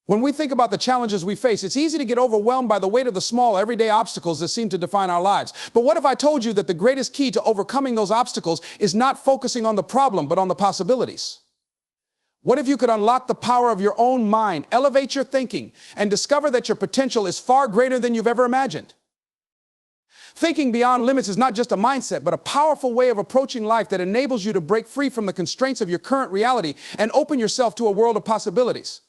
When we think about the challenges we face, it's easy to get overwhelmed by the weight of the small, everyday obstacles that seem to define our lives. But what if I told you that the greatest key to overcoming those obstacles is not focusing on the problem, but on the possibilities? What if you could unlock the power of your own mind, elevate your thinking, and discover that your potential is far greater than you've ever imagined? Thinking beyond limits is not just a mindset, but a powerful way of approaching life that enables you to break free from the constraints of your current reality and open yourself to a world of possibilities.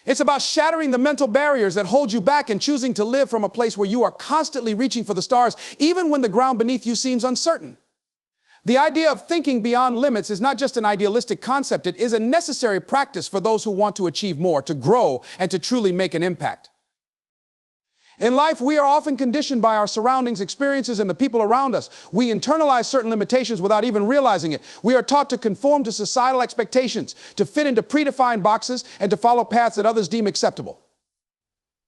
It's about shattering the mental barriers that hold you back and choosing to live from a place where you are constantly reaching for the stars, even when the ground beneath you seems uncertain. The idea of thinking beyond limits is not just an idealistic concept, it is a necessary practice for those who want to achieve more, to grow, and to truly make an impact. In life, we are often conditioned by our surroundings, experiences, and the people around us. We internalize certain limitations without even realizing it. We are taught to conform to societal expectations, to fit into predefined boxes, and to follow paths that others deem acceptable.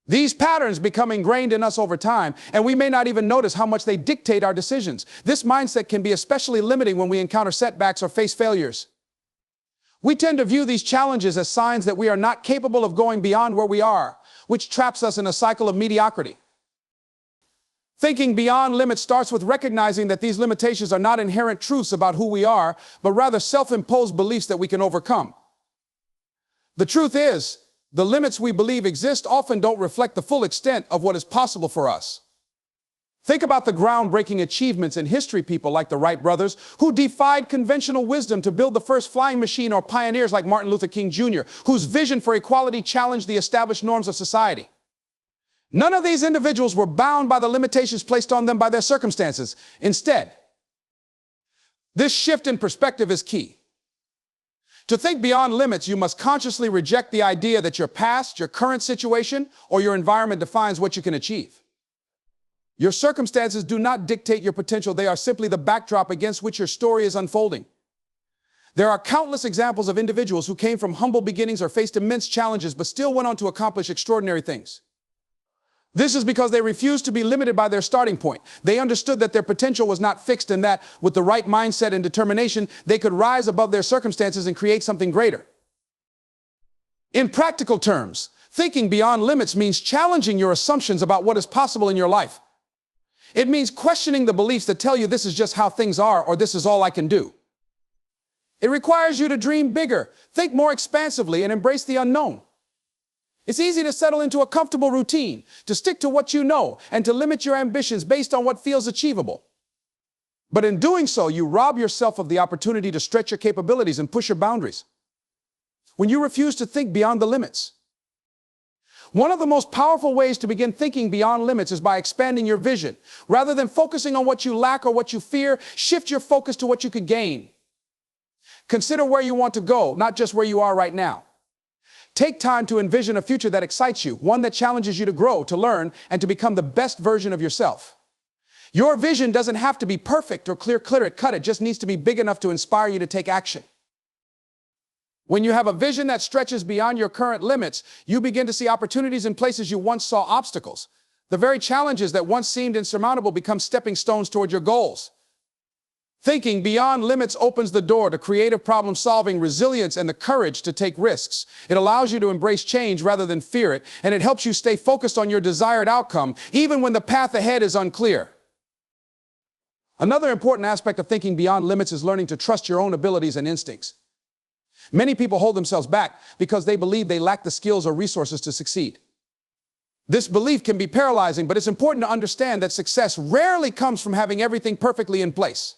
These patterns become ingrained in us over time, and we may not even notice how much they dictate our decisions. This mindset can be especially limiting when we encounter setbacks or face failures. We tend to view these challenges as signs that we are not capable of going beyond where we are, which traps us in a cycle of mediocrity. Thinking beyond limits starts with recognizing that these limitations are not inherent truths about who we are, but rather self-imposed beliefs that we can overcome. The truth is, the limits we believe exist often don't reflect the full extent of what is possible for us. Think about the groundbreaking achievements in history, people like the Wright brothers, who defied conventional wisdom to build the first flying machine, or pioneers like Martin Luther King Jr., whose vision for equality challenged the established norms of society. None of these individuals were bound by the limitations placed on them by their circumstances. Instead, this shift in perspective is key. To think beyond limits, you must consciously reject the idea that your past, your current situation, or your environment defines what you can achieve. Your circumstances do not dictate your potential. They are simply the backdrop against which your story is unfolding. There are countless examples of individuals who came from humble beginnings or faced immense challenges but still went on to accomplish extraordinary things. This is because they refused to be limited by their starting point. They understood that their potential was not fixed and that, with the right mindset and determination, they could rise above their circumstances and create something greater. In practical terms, thinking beyond limits means challenging your assumptions about what is possible in your life. It means questioning the beliefs that tell you this is just how things are or this is all I can do. It requires you to dream bigger, think more expansively, and embrace the unknown. It's easy to settle into a comfortable routine, to stick to what you know, and to limit your ambitions based on what feels achievable. But in doing so, you rob yourself of the opportunity to stretch your capabilities and push your boundaries. When you refuse to think beyond the limits, one of the most powerful ways to begin thinking beyond limits is by expanding your vision. Rather than focusing on what you lack or what you fear, shift your focus to what you can gain. Consider where you want to go, not just where you are right now. Take time to envision a future that excites you, one that challenges you to grow, to learn, and to become the best version of yourself. Your vision doesn't have to be perfect or clear-cut. It just needs to be big enough to inspire you to take action. When you have a vision that stretches beyond your current limits, you begin to see opportunities in places you once saw obstacles. The very challenges that once seemed insurmountable become stepping stones toward your goals. Thinking beyond limits opens the door to creative problem solving, resilience, and the courage to take risks. It allows you to embrace change rather than fear it, and it helps you stay focused on your desired outcome, even when the path ahead is unclear. Another important aspect of thinking beyond limits is learning to trust your own abilities and instincts. Many people hold themselves back because they believe they lack the skills or resources to succeed. This belief can be paralyzing, but it's important to understand that success rarely comes from having everything perfectly in place.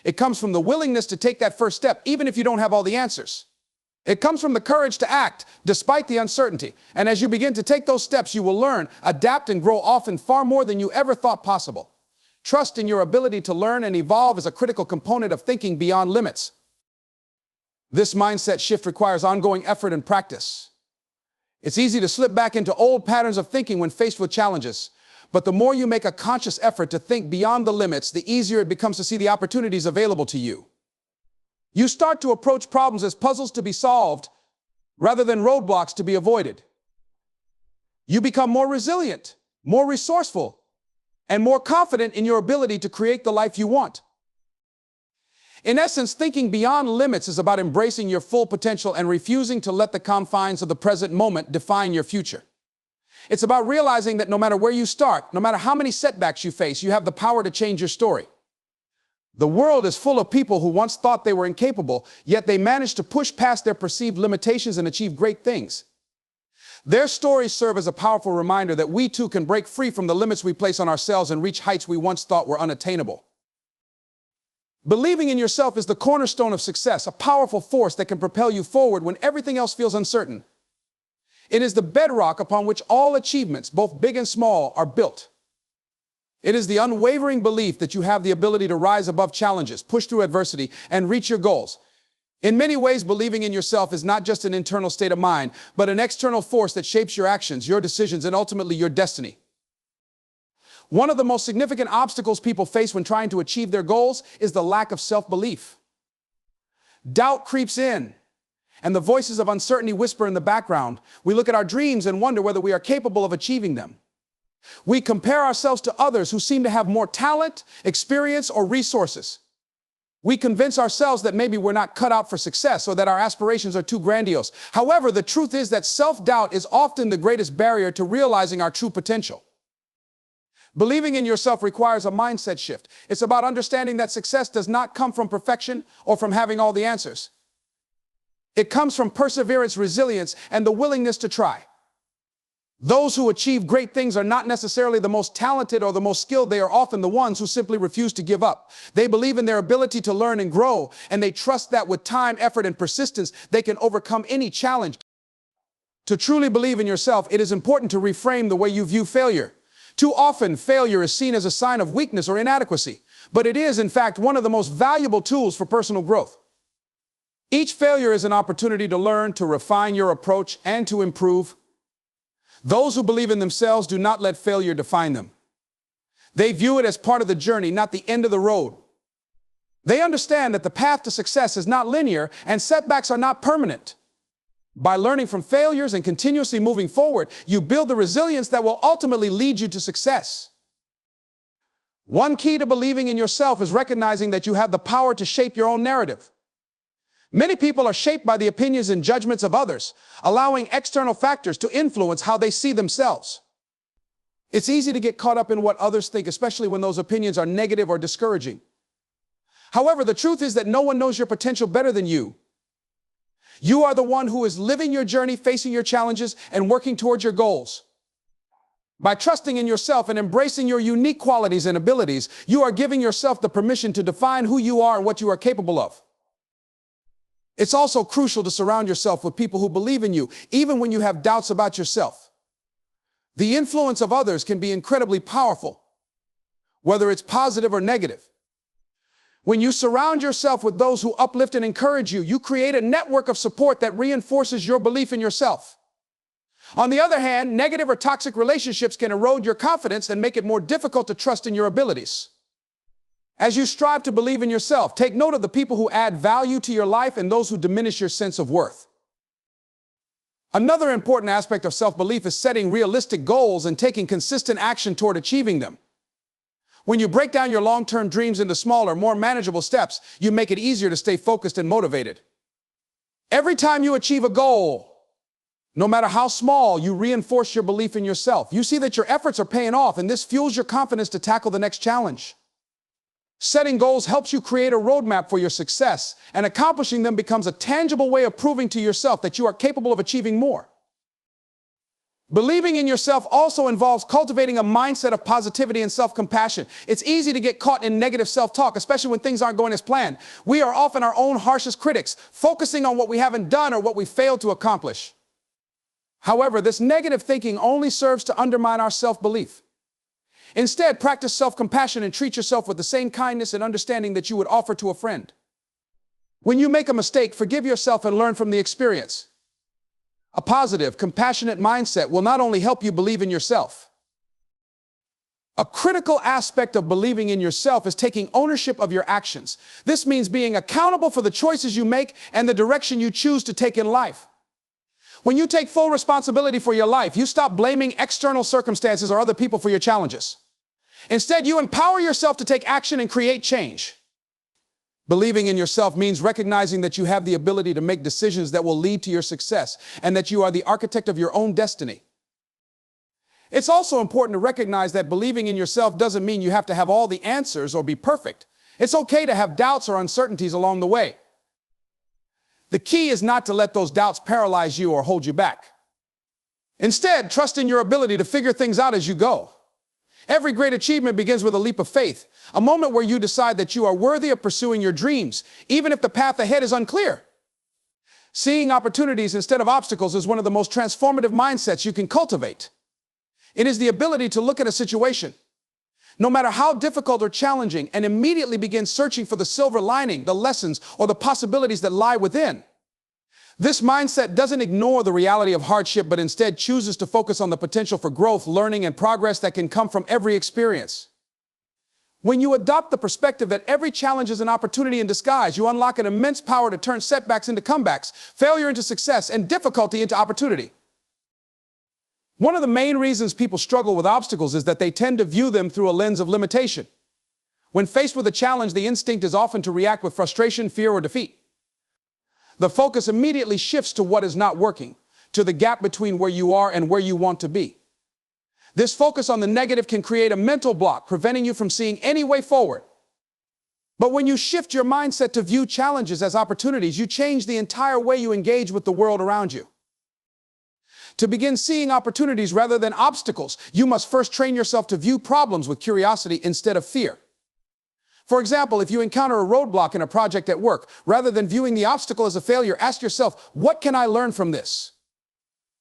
It comes from the willingness to take that first step, even if you don't have all the answers. It comes from the courage to act despite the uncertainty. And as you begin to take those steps, you will learn, adapt, and grow, often far more than you ever thought possible. Trust in your ability to learn and evolve is a critical component of thinking beyond limits. This mindset shift requires ongoing effort and practice. It's easy to slip back into old patterns of thinking when faced with challenges, but the more you make a conscious effort to think beyond the limits, the easier it becomes to see the opportunities available to you. You start to approach problems as puzzles to be solved rather than roadblocks to be avoided. You become more resilient, more resourceful, and more confident in your ability to create the life you want. In essence, thinking beyond limits is about embracing your full potential and refusing to let the confines of the present moment define your future. It's about realizing that no matter where you start, no matter how many setbacks you face, you have the power to change your story. The world is full of people who once thought they were incapable, yet they managed to push past their perceived limitations and achieve great things. Their stories serve as a powerful reminder that we too can break free from the limits we place on ourselves and reach heights we once thought were unattainable. Believing in yourself is the cornerstone of success, a powerful force that can propel you forward when everything else feels uncertain. It is the bedrock upon which all achievements, both big and small, are built. It is the unwavering belief that you have the ability to rise above challenges, push through adversity, and reach your goals. In many ways, believing in yourself is not just an internal state of mind, but an external force that shapes your actions, your decisions, and ultimately your destiny. One of the most significant obstacles people face when trying to achieve their goals is the lack of self-belief. Doubt creeps in, and the voices of uncertainty whisper in the background. We look at our dreams and wonder whether we are capable of achieving them. We compare ourselves to others who seem to have more talent, experience, or resources. We convince ourselves that maybe we're not cut out for success or that our aspirations are too grandiose. However, the truth is that self-doubt is often the greatest barrier to realizing our true potential. Believing in yourself requires a mindset shift. It's about understanding that success does not come from perfection or from having all the answers. It comes from perseverance, resilience, and the willingness to try. Those who achieve great things are not necessarily the most talented or the most skilled. They are often the ones who simply refuse to give up. They believe in their ability to learn and grow, and they trust that with time, effort, and persistence, they can overcome any challenge. To truly believe in yourself, it is important to reframe the way you view failure. Too often, failure is seen as a sign of weakness or inadequacy, but it is, in fact, one of the most valuable tools for personal growth. Each failure is an opportunity to learn, to refine your approach, and to improve. Those who believe in themselves do not let failure define them. They view it as part of the journey, not the end of the road. They understand that the path to success is not linear and setbacks are not permanent. By learning from failures and continuously moving forward, you build the resilience that will ultimately lead you to success. One key to believing in yourself is recognizing that you have the power to shape your own narrative. Many people are shaped by the opinions and judgments of others, allowing external factors to influence how they see themselves. It's easy to get caught up in what others think, especially when those opinions are negative or discouraging. However, the truth is that no one knows your potential better than you. You are the one who is living your journey, facing your challenges, and working towards your goals. By trusting in yourself and embracing your unique qualities and abilities, you are giving yourself the permission to define who you are and what you are capable of. It's also crucial to surround yourself with people who believe in you, even when you have doubts about yourself. The influence of others can be incredibly powerful, whether it's positive or negative. When you surround yourself with those who uplift and encourage you, you create a network of support that reinforces your belief in yourself. On the other hand, negative or toxic relationships can erode your confidence and make it more difficult to trust in your abilities. As you strive to believe in yourself, take note of the people who add value to your life and those who diminish your sense of worth. Another important aspect of self-belief is setting realistic goals and taking consistent action toward achieving them. When you break down your long-term dreams into smaller, more manageable steps, you make it easier to stay focused and motivated. Every time you achieve a goal, no matter how small, you reinforce your belief in yourself. You see that your efforts are paying off, and this fuels your confidence to tackle the next challenge. Setting goals helps you create a roadmap for your success, and accomplishing them becomes a tangible way of proving to yourself that you are capable of achieving more. Believing in yourself also involves cultivating a mindset of positivity and self-compassion. It's easy to get caught in negative self-talk, especially when things aren't going as planned. We are often our own harshest critics, focusing on what we haven't done or what we failed to accomplish. However, this negative thinking only serves to undermine our self-belief. Instead, practice self-compassion and treat yourself with the same kindness and understanding that you would offer to a friend. When you make a mistake, forgive yourself and learn from the experience. A positive, compassionate mindset will not only help you believe in yourself. A critical aspect of believing in yourself is taking ownership of your actions. This means being accountable for the choices you make and the direction you choose to take in life. When you take full responsibility for your life, you stop blaming external circumstances or other people for your challenges. Instead, you empower yourself to take action and create change. Believing in yourself means recognizing that you have the ability to make decisions that will lead to your success and that you are the architect of your own destiny. It's also important to recognize that believing in yourself doesn't mean you have to have all the answers or be perfect. It's okay to have doubts or uncertainties along the way. The key is not to let those doubts paralyze you or hold you back. Instead, trust in your ability to figure things out as you go. Every great achievement begins with a leap of faith, a moment where you decide that you are worthy of pursuing your dreams, even if the path ahead is unclear. Seeing opportunities instead of obstacles is one of the most transformative mindsets you can cultivate. It is the ability to look at a situation, no matter how difficult or challenging, and immediately begin searching for the silver lining, the lessons, or the possibilities that lie within. This mindset doesn't ignore the reality of hardship, but instead chooses to focus on the potential for growth, learning, and progress that can come from every experience. When you adopt the perspective that every challenge is an opportunity in disguise, you unlock an immense power to turn setbacks into comebacks, failure into success, and difficulty into opportunity. One of the main reasons people struggle with obstacles is that they tend to view them through a lens of limitation. When faced with a challenge, the instinct is often to react with frustration, fear, or defeat. The focus immediately shifts to what is not working, to the gap between where you are and where you want to be. This focus on the negative can create a mental block, preventing you from seeing any way forward. But when you shift your mindset to view challenges as opportunities, you change the entire way you engage with the world around you. To begin seeing opportunities rather than obstacles, you must first train yourself to view problems with curiosity instead of fear. For example, if you encounter a roadblock in a project at work, rather than viewing the obstacle as a failure, ask yourself, what can I learn from this?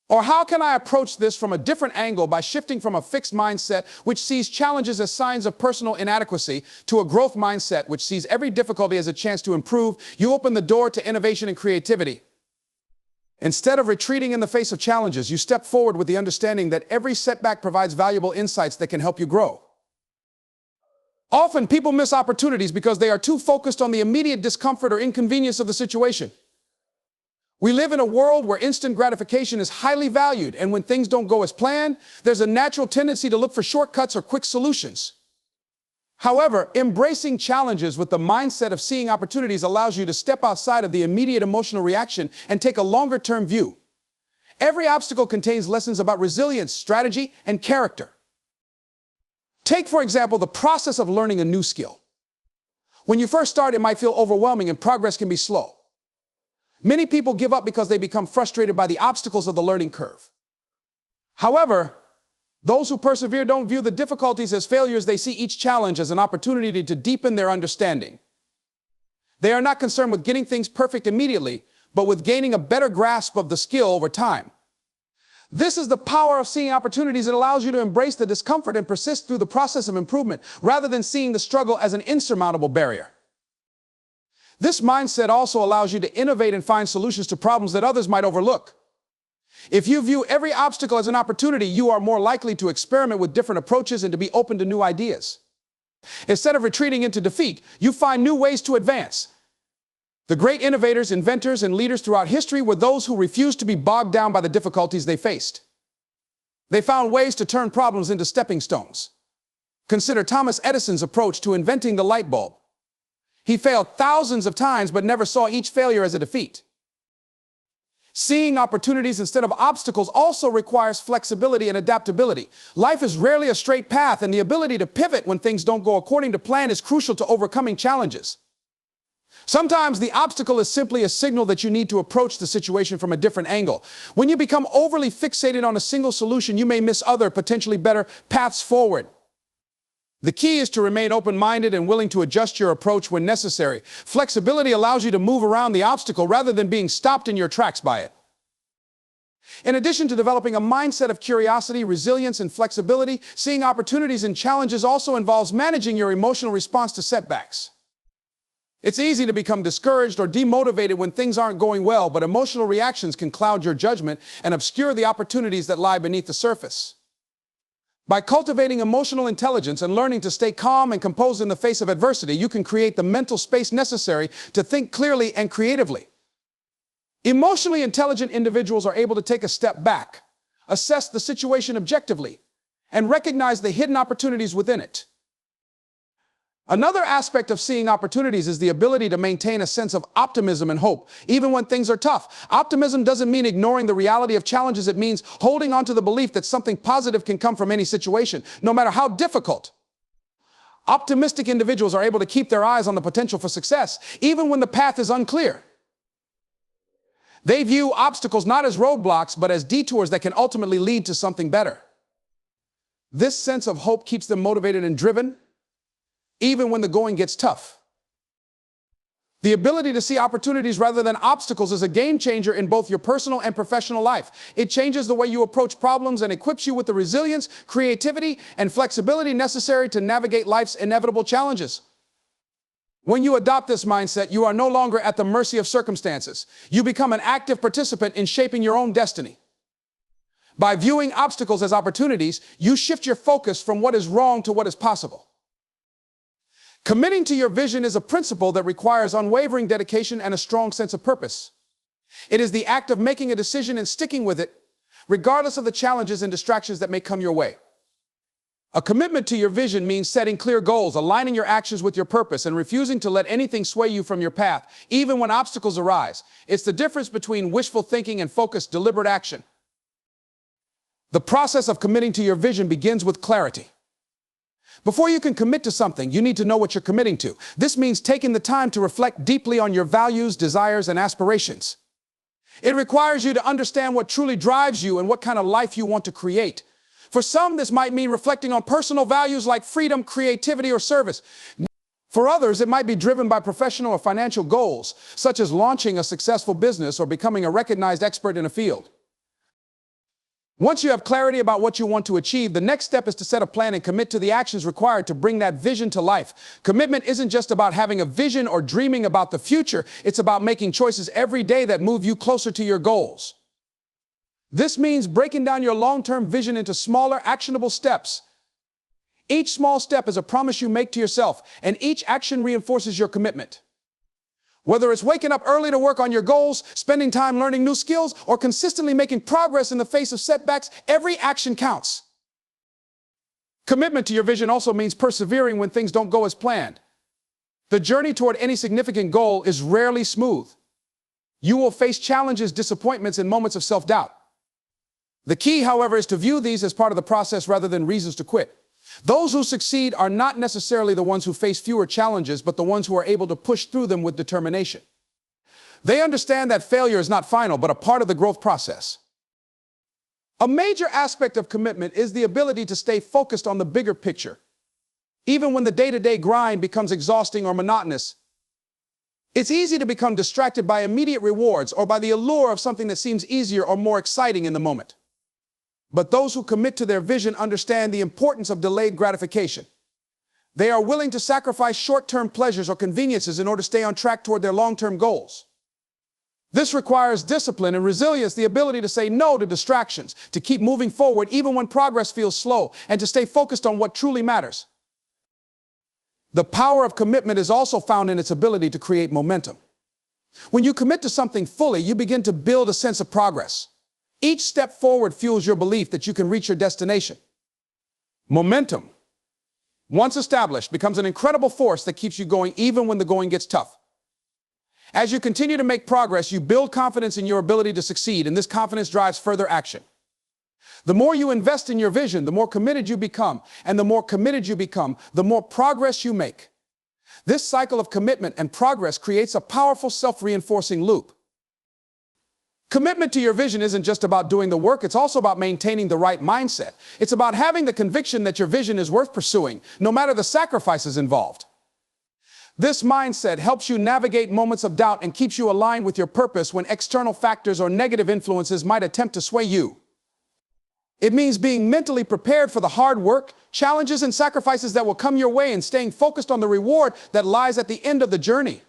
Or how can I approach this from a different angle by shifting from a fixed mindset, which sees challenges as signs of personal inadequacy, to a growth mindset, which sees every difficulty as a chance to improve? You open the door to innovation and creativity. Instead of retreating in the face of challenges, you step forward with the understanding that every setback provides valuable insights that can help you grow. Often, people miss opportunities because they are too focused on the immediate discomfort or inconvenience of the situation. We live in a world where instant gratification is highly valued, and when things don't go as planned, there's a natural tendency to look for shortcuts or quick solutions. However, embracing challenges with the mindset of seeing opportunities allows you to step outside of the immediate emotional reaction and take a longer-term view. Every obstacle contains lessons about resilience, strategy, and character. Take, for example, the process of learning a new skill. When you first start, it might feel overwhelming and progress can be slow. Many people give up because they become frustrated by the obstacles of the learning curve. However, those who persevere don't view the difficulties as failures. They see each challenge as an opportunity to deepen their understanding. They are not concerned with getting things perfect immediately, but with gaining a better grasp of the skill over time. This is the power of seeing opportunities. It allows you to embrace the discomfort and persist through the process of improvement, rather than seeing the struggle as an insurmountable barrier. This mindset also allows you to innovate and find solutions to problems that others might overlook. If you view every obstacle as an opportunity, you are more likely to experiment with different approaches and to be open to new ideas. Instead of retreating into defeat, you find new ways to advance. The great innovators, inventors, and leaders throughout history were those who refused to be bogged down by the difficulties they faced. They found ways to turn problems into stepping stones. Consider Thomas Edison's approach to inventing the light bulb. He failed thousands of times, but never saw each failure as a defeat. Seeing opportunities instead of obstacles also requires flexibility and adaptability. Life is rarely a straight path, and the ability to pivot when things don't go according to plan is crucial to overcoming challenges. Sometimes the obstacle is simply a signal that you need to approach the situation from a different angle. When you become overly fixated on a single solution, you may miss other, potentially better paths forward. The key is to remain open-minded and willing to adjust your approach when necessary. Flexibility allows you to move around the obstacle rather than being stopped in your tracks by it. In addition to developing a mindset of curiosity, resilience, and flexibility, seeing opportunities and challenges also involves managing your emotional response to setbacks. It's easy to become discouraged or demotivated when things aren't going well, but emotional reactions can cloud your judgment and obscure the opportunities that lie beneath the surface. By cultivating emotional intelligence and learning to stay calm and composed in the face of adversity, you can create the mental space necessary to think clearly and creatively. Emotionally intelligent individuals are able to take a step back, assess the situation objectively, and recognize the hidden opportunities within it. Another aspect of seeing opportunities is the ability to maintain a sense of optimism and hope, even when things are tough. Optimism doesn't mean ignoring the reality of challenges. It means holding on to the belief that something positive can come from any situation, no matter how difficult. Optimistic individuals are able to keep their eyes on the potential for success, even when the path is unclear. They view obstacles not as roadblocks, but as detours that can ultimately lead to something better. This sense of hope keeps them motivated and driven, even when the going gets tough. The ability to see opportunities rather than obstacles is a game changer in both your personal and professional life. It changes the way you approach problems and equips you with the resilience, creativity, and flexibility necessary to navigate life's inevitable challenges. When you adopt this mindset, you are no longer at the mercy of circumstances. You become an active participant in shaping your own destiny. By viewing obstacles as opportunities, you shift your focus from what is wrong to what is possible. Committing to your vision is a principle that requires unwavering dedication and a strong sense of purpose. It is the act of making a decision and sticking with it, regardless of the challenges and distractions that may come your way. A commitment to your vision means setting clear goals, aligning your actions with your purpose, and refusing to let anything sway you from your path, even when obstacles arise. It's the difference between wishful thinking and focused, deliberate action. The process of committing to your vision begins with clarity. Before you can commit to something, you need to know what you're committing to. This means taking the time to reflect deeply on your values, desires, and aspirations. It requires you to understand what truly drives you and what kind of life you want to create. For some, this might mean reflecting on personal values like freedom, creativity, or service. For others, it might be driven by professional or financial goals, such as launching a successful business or becoming a recognized expert in a field. Once you have clarity about what you want to achieve, the next step is to set a plan and commit to the actions required to bring that vision to life. Commitment isn't just about having a vision or dreaming about the future. It's about making choices every day that move you closer to your goals. This means breaking down your long-term vision into smaller, actionable steps. Each small step is a promise you make to yourself, and each action reinforces your commitment. Whether it's waking up early to work on your goals, spending time learning new skills, or consistently making progress in the face of setbacks, every action counts. Commitment to your vision also means persevering when things don't go as planned. The journey toward any significant goal is rarely smooth. You will face challenges, disappointments, and moments of self-doubt. The key, however, is to view these as part of the process rather than reasons to quit. Those who succeed are not necessarily the ones who face fewer challenges, but the ones who are able to push through them with determination. They understand that failure is not final, but a part of the growth process. A major aspect of commitment is the ability to stay focused on the bigger picture. Even when the day-to-day grind becomes exhausting or monotonous, it's easy to become distracted by immediate rewards or by the allure of something that seems easier or more exciting in the moment. But those who commit to their vision understand the importance of delayed gratification. They are willing to sacrifice short-term pleasures or conveniences in order to stay on track toward their long-term goals. This requires discipline and resilience, the ability to say no to distractions, to keep moving forward even when progress feels slow, and to stay focused on what truly matters. The power of commitment is also found in its ability to create momentum. When you commit to something fully, you begin to build a sense of progress. Each step forward fuels your belief that you can reach your destination. Momentum, once established, becomes an incredible force that keeps you going even when the going gets tough. As you continue to make progress, you build confidence in your ability to succeed, and this confidence drives further action. The more you invest in your vision, the more committed you become, and the more committed you become, the more progress you make. This cycle of commitment and progress creates a powerful self-reinforcing loop. Commitment to your vision isn't just about doing the work, it's also about maintaining the right mindset. It's about having the conviction that your vision is worth pursuing, no matter the sacrifices involved. This mindset helps you navigate moments of doubt and keeps you aligned with your purpose when external factors or negative influences might attempt to sway you. It means being mentally prepared for the hard work, challenges, and sacrifices that will come your way and staying focused on the reward that lies at the end of the journey.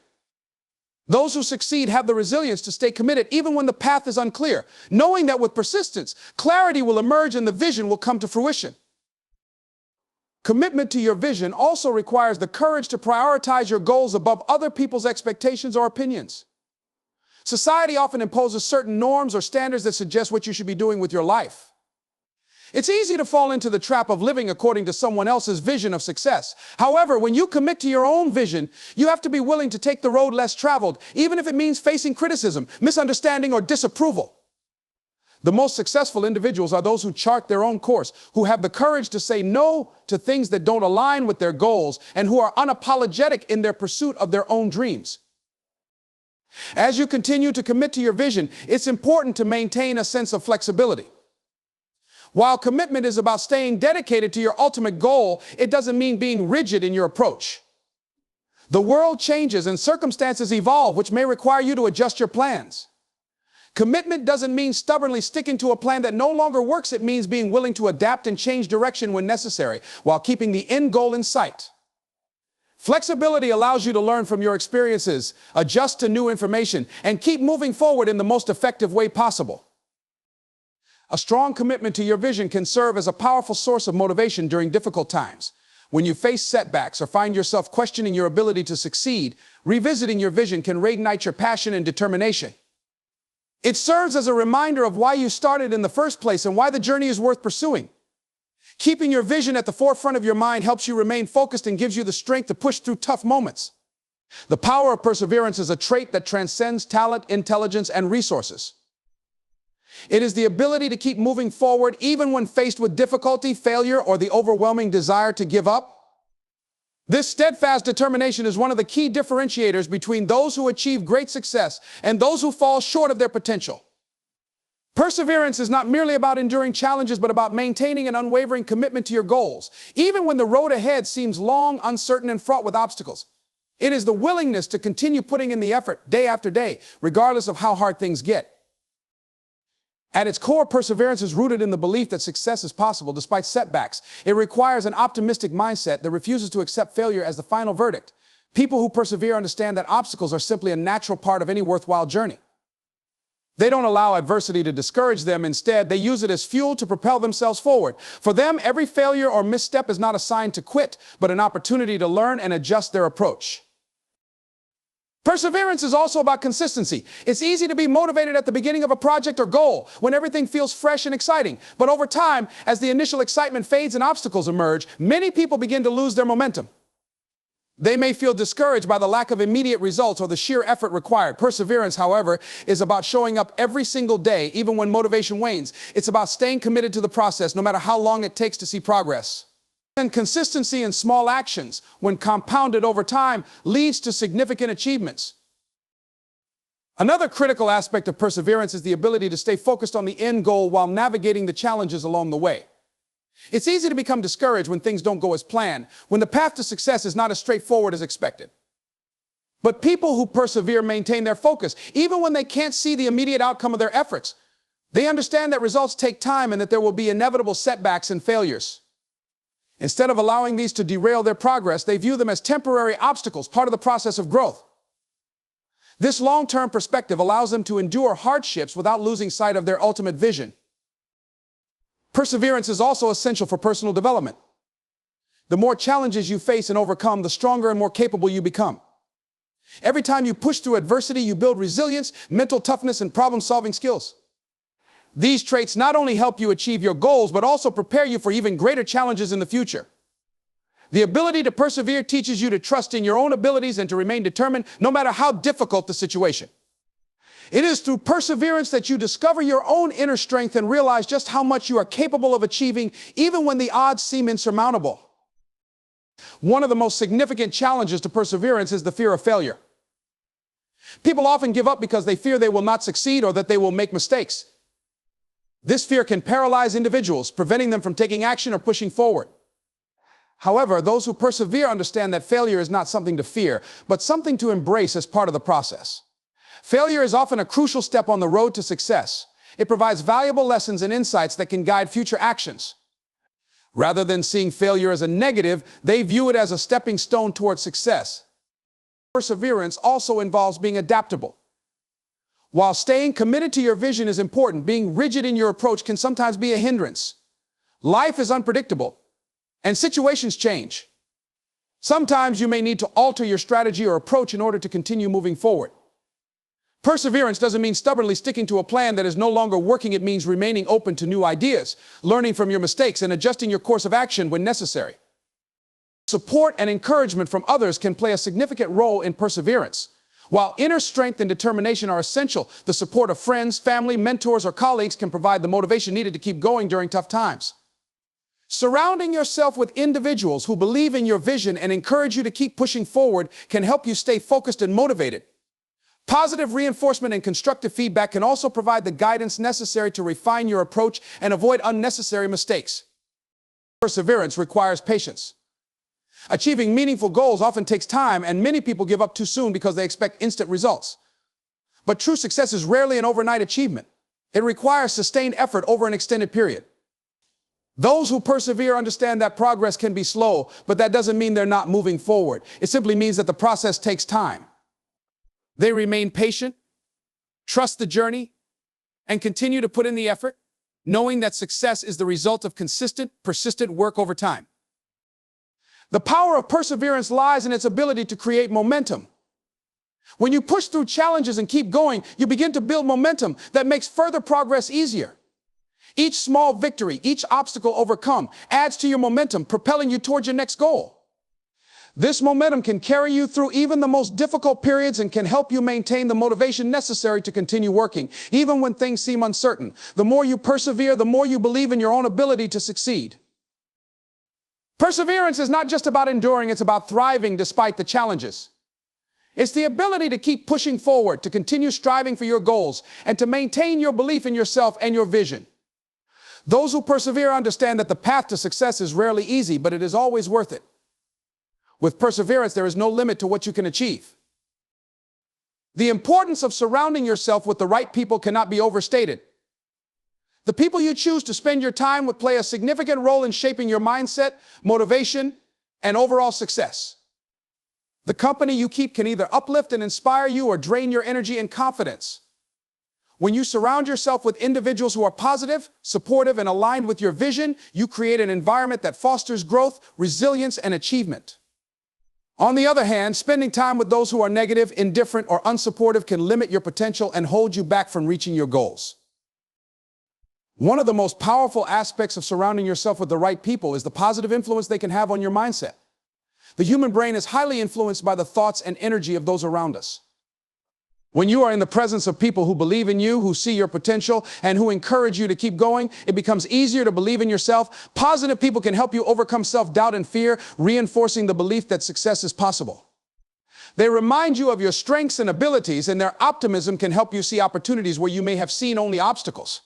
Those who succeed have the resilience to stay committed even when the path is unclear, knowing that with persistence, clarity will emerge and the vision will come to fruition. Commitment to your vision also requires the courage to prioritize your goals above other people's expectations or opinions. Society often imposes certain norms or standards that suggest what you should be doing with your life. It's easy to fall into the trap of living according to someone else's vision of success. However, when you commit to your own vision, you have to be willing to take the road less traveled, even if it means facing criticism, misunderstanding, or disapproval. The most successful individuals are those who chart their own course, who have the courage to say no to things that don't align with their goals, and who are unapologetic in their pursuit of their own dreams. As you continue to commit to your vision, it's important to maintain a sense of flexibility. While commitment is about staying dedicated to your ultimate goal, it doesn't mean being rigid in your approach. The world changes and circumstances evolve, which may require you to adjust your plans. Commitment doesn't mean stubbornly sticking to a plan that no longer works. It means being willing to adapt and change direction when necessary, while keeping the end goal in sight. Flexibility allows you to learn from your experiences, adjust to new information, and keep moving forward in the most effective way possible. A strong commitment to your vision can serve as a powerful source of motivation during difficult times. When you face setbacks or find yourself questioning your ability to succeed, revisiting your vision can reignite your passion and determination. It serves as a reminder of why you started in the first place and why the journey is worth pursuing. Keeping your vision at the forefront of your mind helps you remain focused and gives you the strength to push through tough moments. The power of perseverance is a trait that transcends talent, intelligence, and resources. It is the ability to keep moving forward even when faced with difficulty, failure, or the overwhelming desire to give up. This steadfast determination is one of the key differentiators between those who achieve great success and those who fall short of their potential. Perseverance is not merely about enduring challenges, but about maintaining an unwavering commitment to your goals, even when the road ahead seems long, uncertain, and fraught with obstacles. It is the willingness to continue putting in the effort day after day, regardless of how hard things get. At its core, perseverance is rooted in the belief that success is possible despite setbacks. It requires an optimistic mindset that refuses to accept failure as the final verdict. People who persevere understand that obstacles are simply a natural part of any worthwhile journey. They don't allow adversity to discourage them. Instead, they use it as fuel to propel themselves forward. For them, every failure or misstep is not a sign to quit, but an opportunity to learn and adjust their approach. Perseverance is also about consistency. It's easy to be motivated at the beginning of a project or goal when everything feels fresh and exciting. But over time, as the initial excitement fades and obstacles emerge, many people begin to lose their momentum. They may feel discouraged by the lack of immediate results or the sheer effort required. Perseverance, however, is about showing up every single day, even when motivation wanes. It's about staying committed to the process, no matter how long it takes to see progress. And consistency in small actions, when compounded over time, leads to significant achievements. Another critical aspect of perseverance is the ability to stay focused on the end goal while navigating the challenges along the way. It's easy to become discouraged when things don't go as planned, when the path to success is not as straightforward as expected. But people who persevere maintain their focus, even when they can't see the immediate outcome of their efforts. They understand that results take time and that there will be inevitable setbacks and failures. Instead of allowing these to derail their progress, they view them as temporary obstacles, part of the process of growth. This long-term perspective allows them to endure hardships without losing sight of their ultimate vision. Perseverance is also essential for personal development. The more challenges you face and overcome, the stronger and more capable you become. Every time you push through adversity, you build resilience, mental toughness, and problem-solving skills. These traits not only help you achieve your goals, but also prepare you for even greater challenges in the future. The ability to persevere teaches you to trust in your own abilities and to remain determined no matter how difficult the situation. It is through perseverance that you discover your own inner strength and realize just how much you are capable of achieving, even when the odds seem insurmountable. One of the most significant challenges to perseverance is the fear of failure. People often give up because they fear they will not succeed or that they will make mistakes. This fear can paralyze individuals, preventing them from taking action or pushing forward. However, those who persevere understand that failure is not something to fear, but something to embrace as part of the process. Failure is often a crucial step on the road to success. It provides valuable lessons and insights that can guide future actions. Rather than seeing failure as a negative, they view it as a stepping stone towards success. Perseverance also involves being adaptable. While staying committed to your vision is important, being rigid in your approach can sometimes be a hindrance. Life is unpredictable, and situations change. Sometimes you may need to alter your strategy or approach in order to continue moving forward. Perseverance doesn't mean stubbornly sticking to a plan that is no longer working. It means remaining open to new ideas, learning from your mistakes, and adjusting your course of action when necessary. Support and encouragement from others can play a significant role in perseverance. While inner strength and determination are essential, the support of friends, family, mentors, or colleagues can provide the motivation needed to keep going during tough times. Surrounding yourself with individuals who believe in your vision and encourage you to keep pushing forward can help you stay focused and motivated. Positive reinforcement and constructive feedback can also provide the guidance necessary to refine your approach and avoid unnecessary mistakes. Perseverance requires patience. Achieving meaningful goals often takes time, and many people give up too soon because they expect instant results. But true success is rarely an overnight achievement. It requires sustained effort over an extended period. Those who persevere understand that progress can be slow, but that doesn't mean they're not moving forward. It simply means that the process takes time. They remain patient, trust the journey, and continue to put in the effort, knowing that success is the result of consistent, persistent work over time. The power of perseverance lies in its ability to create momentum. When you push through challenges and keep going, you begin to build momentum that makes further progress easier. Each small victory, each obstacle overcome, adds to your momentum, propelling you towards your next goal. This momentum can carry you through even the most difficult periods and can help you maintain the motivation necessary to continue working, even when things seem uncertain. The more you persevere, the more you believe in your own ability to succeed. Perseverance is not just about enduring, it's about thriving despite the challenges. It's the ability to keep pushing forward, to continue striving for your goals, and to maintain your belief in yourself and your vision. Those who persevere understand that the path to success is rarely easy, but it is always worth it. With perseverance, there is no limit to what you can achieve. The importance of surrounding yourself with the right people cannot be overstated. The people you choose to spend your time with play a significant role in shaping your mindset, motivation, and overall success. The company you keep can either uplift and inspire you or drain your energy and confidence. When you surround yourself with individuals who are positive, supportive, and aligned with your vision, you create an environment that fosters growth, resilience, and achievement. On the other hand, spending time with those who are negative, indifferent, or unsupportive can limit your potential and hold you back from reaching your goals. One of the most powerful aspects of surrounding yourself with the right people is the positive influence they can have on your mindset. The human brain is highly influenced by the thoughts and energy of those around us. When you are in the presence of people who believe in you, who see your potential, and who encourage you to keep going, it becomes easier to believe in yourself. Positive people can help you overcome self-doubt and fear, reinforcing the belief that success is possible. They remind you of your strengths and abilities, and their optimism can help you see opportunities where you may have seen only obstacles.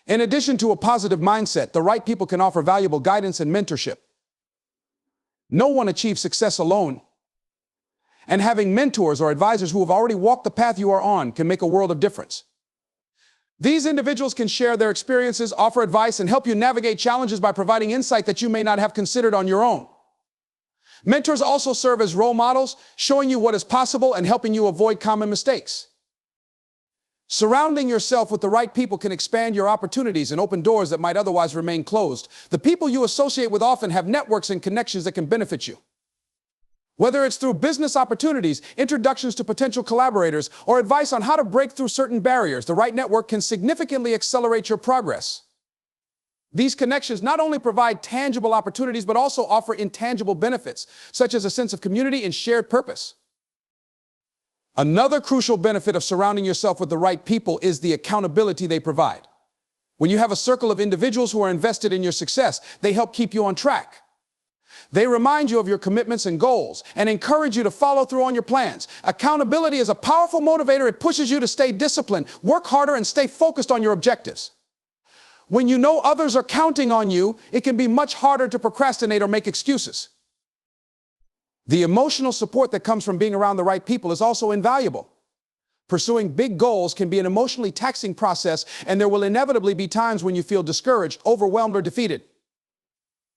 In addition to a positive mindset, the right people can offer valuable guidance and mentorship. No one achieves success alone, and having mentors or advisors who have already walked the path you are on can make a world of difference. These individuals can share their experiences, offer advice, and help you navigate challenges by providing insight that you may not have considered on your own. Mentors also serve as role models, showing you what is possible and helping you avoid common mistakes. Surrounding yourself with the right people can expand your opportunities and open doors that might otherwise remain closed. The people you associate with often have networks and connections that can benefit you. Whether it's through business opportunities, introductions to potential collaborators, or advice on how to break through certain barriers, the right network can significantly accelerate your progress. These connections not only provide tangible opportunities, but also offer intangible benefits, such as a sense of community and shared purpose. Another crucial benefit of surrounding yourself with the right people is the accountability they provide. When you have a circle of individuals who are invested in your success, they help keep you on track. They remind you of your commitments and goals and encourage you to follow through on your plans. Accountability is a powerful motivator. It pushes you to stay disciplined, work harder, and stay focused on your objectives. When you know others are counting on you, it can be much harder to procrastinate or make excuses. The emotional support that comes from being around the right people is also invaluable. Pursuing big goals can be an emotionally taxing process, and there will inevitably be times when you feel discouraged, overwhelmed, or defeated.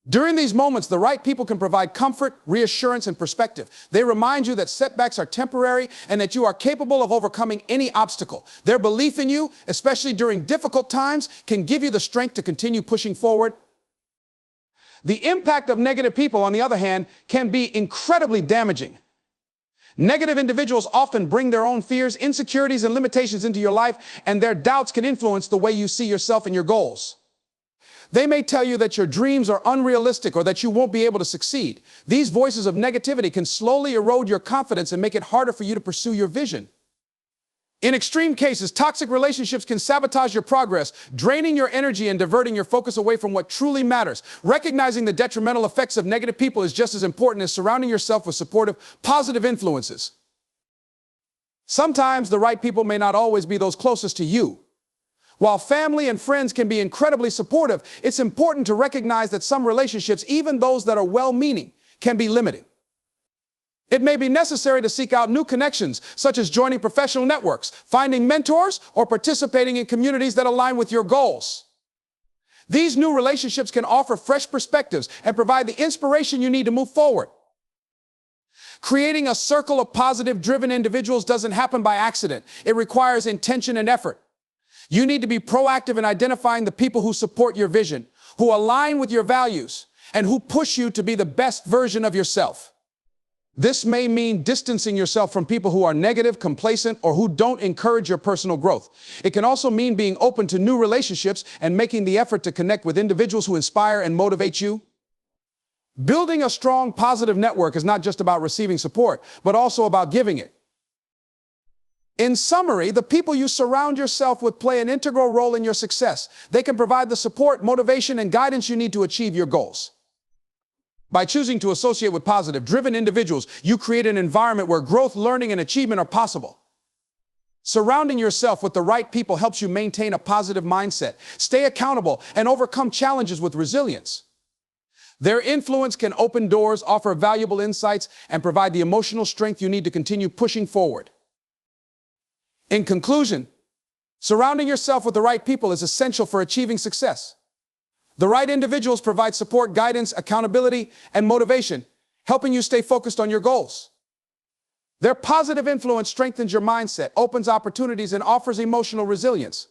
During these moments, the right people can provide comfort, reassurance, and perspective. They remind you that setbacks are temporary and that you are capable of overcoming any obstacle. Their belief in you, especially during difficult times, can give you the strength to continue pushing forward. The impact of negative people, on the other hand, can be incredibly damaging. Negative individuals often bring their own fears, insecurities, and limitations into your life, and their doubts can influence the way you see yourself and your goals. They may tell you that your dreams are unrealistic or that you won't be able to succeed. These voices of negativity can slowly erode your confidence and make it harder for you to pursue your vision. In extreme cases, toxic relationships can sabotage your progress, draining your energy and diverting your focus away from what truly matters. Recognizing the detrimental effects of negative people is just as important as surrounding yourself with supportive, positive influences. Sometimes the right people may not always be those closest to you. While family and friends can be incredibly supportive, it's important to recognize that some relationships, even those that are well-meaning, can be limiting. It may be necessary to seek out new connections, such as joining professional networks, finding mentors, or participating in communities that align with your goals. These new relationships can offer fresh perspectives and provide the inspiration you need to move forward. Creating a circle of positive, driven individuals doesn't happen by accident. It requires intention and effort. You need to be proactive in identifying the people who support your vision, who align with your values, and who push you to be the best version of yourself. This may mean distancing yourself from people who are negative, complacent, or who don't encourage your personal growth. It can also mean being open to new relationships and making the effort to connect with individuals who inspire and motivate you. Building a strong, positive network is not just about receiving support, but also about giving it. In summary, the people you surround yourself with play an integral role in your success. They can provide the support, motivation, and guidance you need to achieve your goals. By choosing to associate with positive, driven individuals, you create an environment where growth, learning, and achievement are possible. Surrounding yourself with the right people helps you maintain a positive mindset, stay accountable, and overcome challenges with resilience. Their influence can open doors, offer valuable insights, and provide the emotional strength you need to continue pushing forward. In conclusion, surrounding yourself with the right people is essential for achieving success. The right individuals provide support, guidance, accountability, and motivation, helping you stay focused on your goals. Their positive influence strengthens your mindset, opens opportunities, and offers emotional resilience.